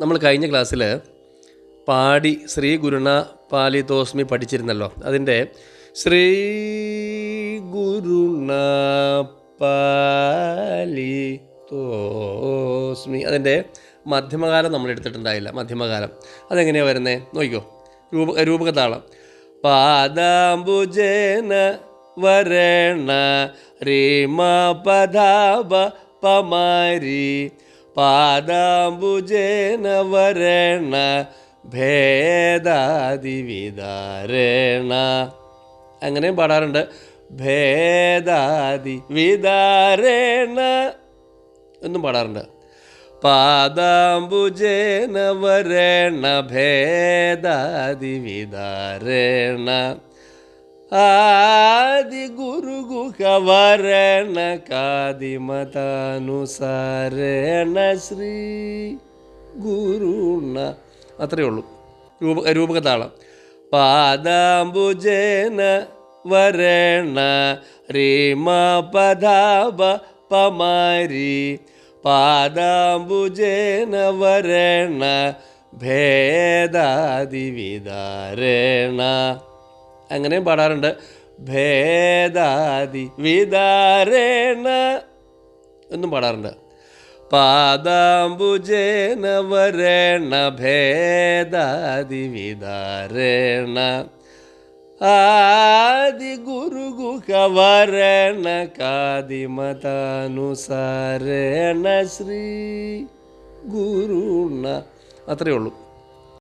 നമ്മൾ കഴിഞ്ഞ ക്ലാസ്സിൽ പാടി ശ്രീ ഗുരുണ പാലിതോസ്മി പഠിച്ചിരുന്നല്ലോ. അതിൻ്റെ ശ്രീ ഗുരുണ പാലിതോസ്മി അതിൻ്റെ മധ്യമകാലം നമ്മൾ എടുത്തിട്ടുണ്ടായില്ല. മധ്യമകാലം അതെങ്ങനെയാണ് വരുന്നത് നോക്കിക്കോ. രൂപകതാളം പാദാംബുജേന വരണ രീമ പദാപ പമാരി പാദാംബുജേന വരണ ഭേദാദി വിദാരേണ. അങ്ങനെയും പാടാറുണ്ട്. ഭേദാദി വിദാരേണ എന്നും പാടാറുണ്ട്. പാദാംബുജേന വരണ ഭേദാദി വിദാരേണ ആദി ഗുരുഗുഹ വരണ കാദിമതാനുസാരേണ ശ്രീ ഗുരുണ. അത്രയേ ഉള്ളൂ രൂപകതാളം. പാദാംബുജേന വരണ രീമ പദാപ പമാരി പാദാംബുജേന വരണ ഭേദാദി വിദാരേണ. അങ്ങനെയും പാടാറുണ്ട്. ഭേദാദി വിദാരേണ എന്നും പാടാറുണ്ട്. പാദാംബുജേന വരണ ഭേദാദി വിദാരേണ ആദി ഗുരുഗുഹ വരണ കാദിമതാനുസാരേണ ശ്രീ ഗുരുണ. അത്രയേ ഉള്ളൂ.